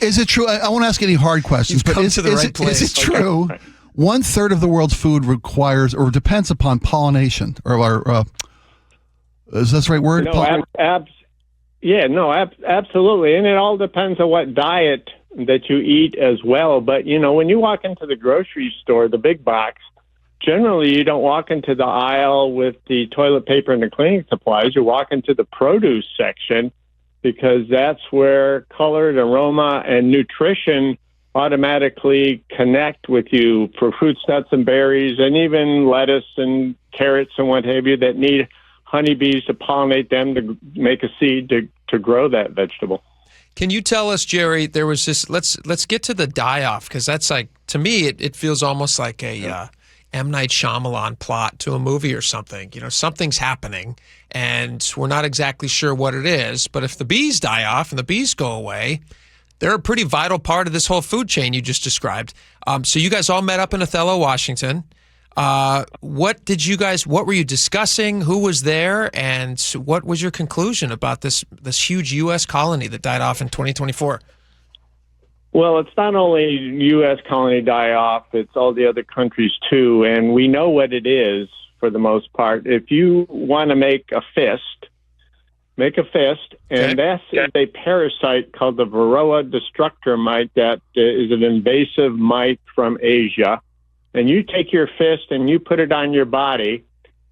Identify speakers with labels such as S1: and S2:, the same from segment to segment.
S1: Is it true? I won't ask any hard questions, but is it true? Okay. 1/3 of the world's food requires or depends upon pollination, or is that the right word?
S2: No, absolutely. And it all depends on what diet that you eat as well. But, when you walk into the grocery store, the big box, generally you don't walk into the aisle with the toilet paper and the cleaning supplies. You walk into the produce section because that's where color and aroma and nutrition automatically connect with you for fruits, nuts, and berries, and even lettuce and carrots and what have you that need honeybees to pollinate them to make a seed to grow that vegetable.
S3: Can you tell us, Jerry, there was this, let's get to the die-off, because that's like, to me, it feels almost like a M. Night Shyamalan plot to a movie or something. Something's happening, and we're not exactly sure what it is, but if the bees die off and the bees go away, they're a pretty vital part of this whole food chain you just described. So you guys all met up in Othello, Washington. What were you discussing? Who was there? And what was your conclusion about this huge U.S. colony that died off in 2024?
S2: Well, it's not only U.S. colony die-off, it's all the other countries too. And we know what it is for the most part. If you want to make a fist, and that's a parasite called the Varroa destructor mite that is an invasive mite from Asia. And you take your fist and you put it on your body,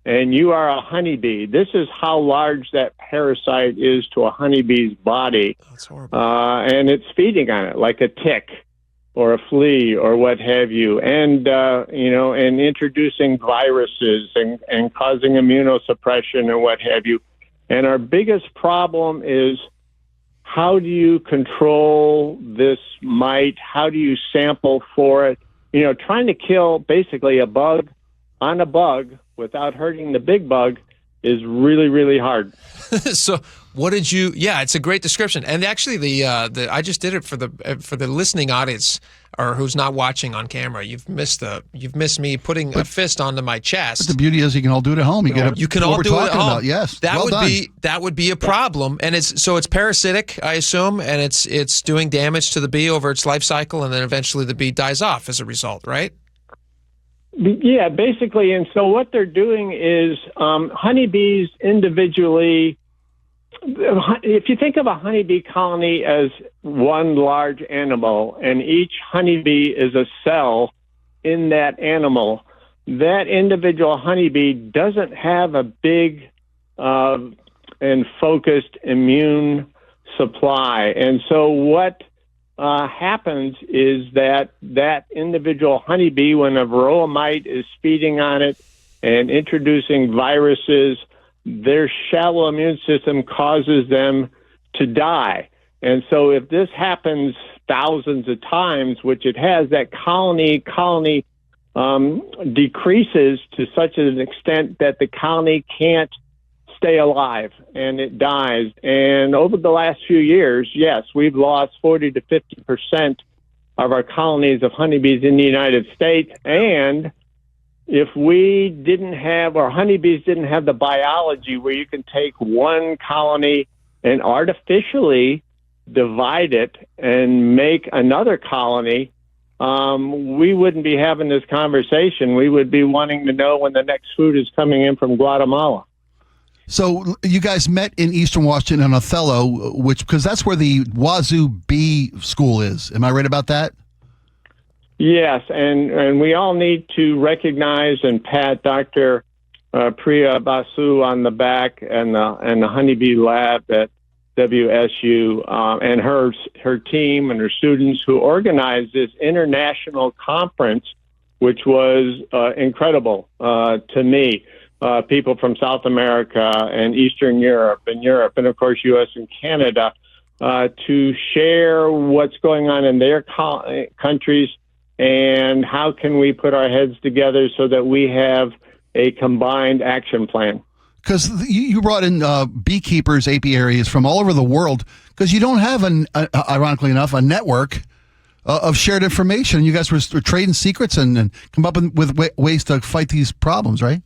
S2: and you are a honeybee. This is how large that parasite is to a honeybee's body.
S3: That's horrible.
S2: And it's feeding on it like a tick or a flea or what have you. And, and introducing viruses and causing immunosuppression and what have you. And our biggest problem is, how do you control this mite? How do you sample for it? Trying to kill basically a bug on a bug without hurting the big bug is really, really hard.
S3: So what did you? Yeah, it's a great description. And actually, the I just did it for the listening audience or who's not watching on camera. You've missed me putting a fist onto my chest.
S1: But the beauty is you can all do it at home.
S3: You can all do it at home.
S1: About. Yes,
S3: that would be a problem. And it's parasitic, I assume, and it's doing damage to the bee over its life cycle, and then eventually the bee dies off as a result, right?
S2: Yeah, basically. And so what they're doing is honeybees individually. If you think of a honeybee colony as one large animal, and each honeybee is a cell in that animal, that individual honeybee doesn't have a big and focused immune supply. And so what happens is that individual honeybee, when a varroa mite is feeding on it and introducing viruses, their shallow immune system causes them to die. And so if this happens thousands of times, which it has, that colony decreases to such an extent that the colony can't stay alive and it dies. And over the last few years, yes, we've lost 40 to 50% of our colonies of honeybees in the United States. And if we didn't have, or honeybees didn't have the biology where you can take one colony and artificially divide it and make another colony, we wouldn't be having this conversation. We would be wanting to know when the next food is coming in from Guatemala.
S1: So you guys met in Eastern Washington in Othello, because that's where the Wazoo Bee School is. Am I right about that?
S2: Yes, and we all need to recognize and pat Dr. Priya Basu on the back and the honeybee lab at WSU and her team and her students who organized this international conference, which was incredible to me. People from South America and Eastern Europe, and of course U.S. and Canada, to share what's going on in their countries. And how can we put our heads together so that we have a combined action plan?
S1: Because you brought in beekeepers, apiaries from all over the world, because you don't have, ironically enough, a network of shared information. You guys were trading secrets and come up with ways to fight these problems, right?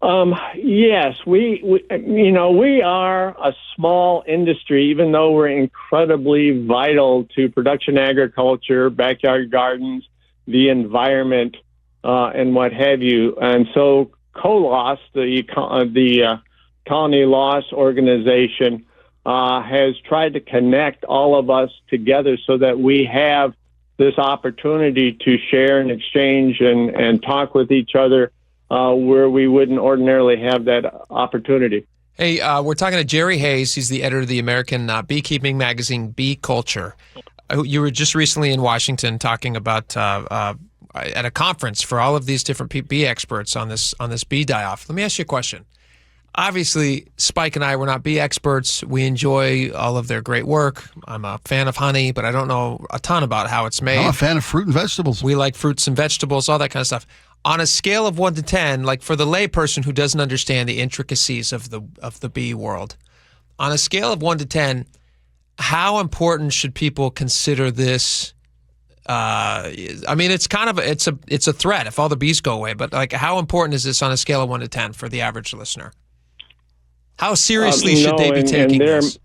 S2: Yes, we are a small industry, even though we're incredibly vital to production agriculture, backyard gardens, the environment, and what have you. And so COLOS, the Colony Loss Organization, has tried to connect all of us together so that we have this opportunity to share and exchange and talk with each other where we wouldn't ordinarily have that opportunity.
S3: Hey, we're talking to Jerry Hayes. He's the editor of the American beekeeping magazine, Bee Culture. You were just recently in Washington talking about at a conference for all of these different bee experts on this bee die-off. Let me ask you a question. Obviously, Spike and I, we're not bee experts. We enjoy all of their great work. I'm a fan of honey, but I don't know a ton about how it's made.
S1: I'm a fan of fruit and vegetables.
S3: We like fruits and vegetables, all that kind of stuff. On a scale of 1 to 10, like for the layperson who doesn't understand the intricacies of the bee world, on a scale of 1 to 10, how important should people consider this? I mean, it's kind of it's a threat if all the bees go away. But like, how important is this on a scale of 1 to 10 for the average listener? How seriously should they be taking this?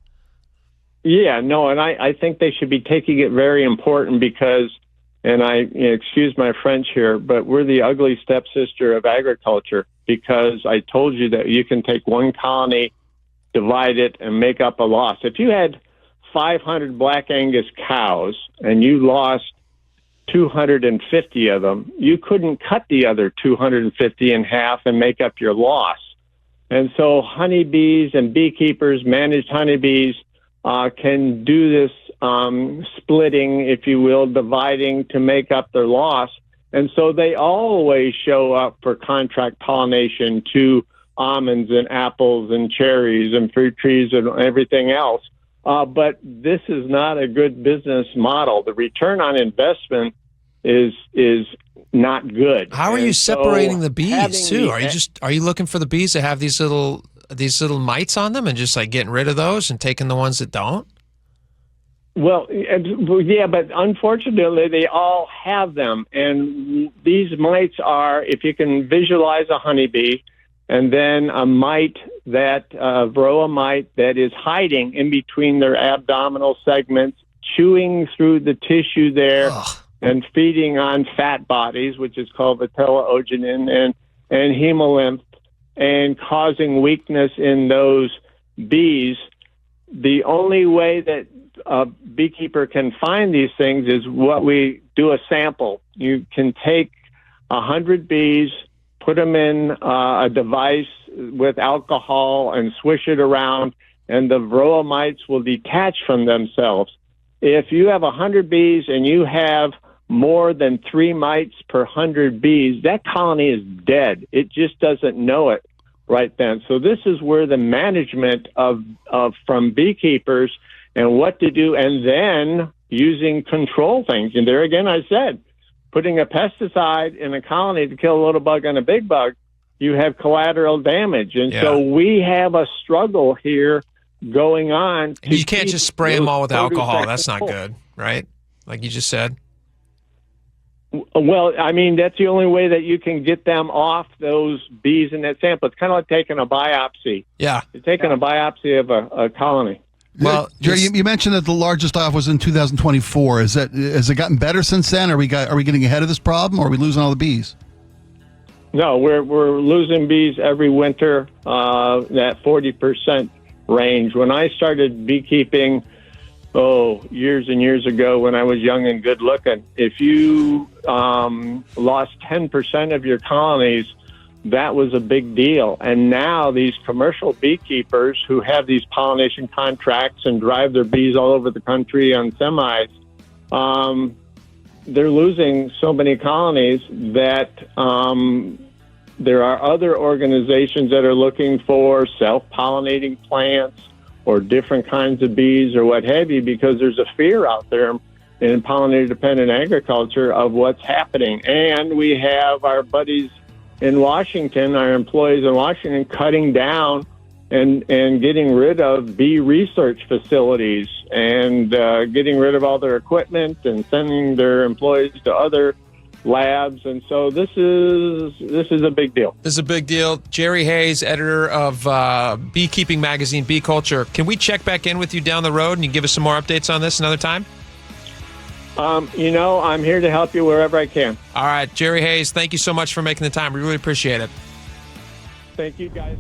S2: Yeah, no, and I think they should be taking it very important because, and excuse my French here, but we're the ugly stepsister of agriculture because I told you that you can take one colony, divide it, and make up a loss. If you had 500 Black Angus cows and you lost 250 of them, you couldn't cut the other 250 in half and make up your loss. And so honeybees and beekeepers, managed honeybees, can do this splitting, if you will, dividing to make up their loss. And so they always show up for contract pollination to almonds and apples and cherries and fruit trees and everything else. But this is not a good business model. The return on investment is not good.
S3: How are you separating the bees too? Are you looking for the bees that have these little mites on them and just like getting rid of those and taking the ones that don't?
S2: Well, yeah, but unfortunately they all have them. And these mites are, if you can visualize a honeybee and then a mite, that varroa mite that is hiding in between their abdominal segments, chewing through the tissue there. Ugh. And feeding on fat bodies, which is called vitellogenin and hemolymph, and causing weakness in those bees. The only way that a beekeeper can find these things is what we do a sample. You can take 100 bees, put them in a device with alcohol and swish it around, and the varroa mites will detach from themselves. If you have 100 bees and you have more than 3 mites per 100 bees, that colony is dead. It just doesn't know it right then. So this is where the management from beekeepers and what to do, and then using control things. And there again, I said, putting a pesticide in a colony to kill a little bug and a big bug, you have collateral damage. And so we have a struggle here going on.
S3: You can't just spray them all with alcohol. That's not good, right? Like you just said.
S2: Well, I mean, that's the only way that you can get them off those bees in that sample. It's kind of like taking a biopsy.
S3: Yeah.
S2: You're taking a biopsy of a colony.
S1: Well, Jerry, you mentioned that the largest die-off was in 2024. Has it gotten better since then? Are we getting ahead of this problem, or are we losing all the bees?
S2: No, we're losing bees every winter, that 40% range. When I started beekeeping, years and years ago when I was young and good looking, if you lost 10% of your colonies, that was a big deal. And now these commercial beekeepers who have these pollination contracts and drive their bees all over the country on semis, they're losing so many colonies that there are other organizations that are looking for self-pollinating plants or different kinds of bees or what have you, because there's a fear out there in pollinator-dependent agriculture of what's happening. And we have our buddies in Washington, our employees in Washington, cutting down and getting rid of bee research facilities and getting rid of all their equipment and sending their employees to other labs, and so this is a big deal.
S3: This is a big deal. Jerry Hayes, editor of Beekeeping Magazine, Bee Culture. Can we check back in with you down the road and you give us some more updates on this another time?
S2: I'm here to help you wherever I can.
S3: All right, Jerry Hayes, thank you so much for making the time. We really appreciate it.
S2: Thank you, guys.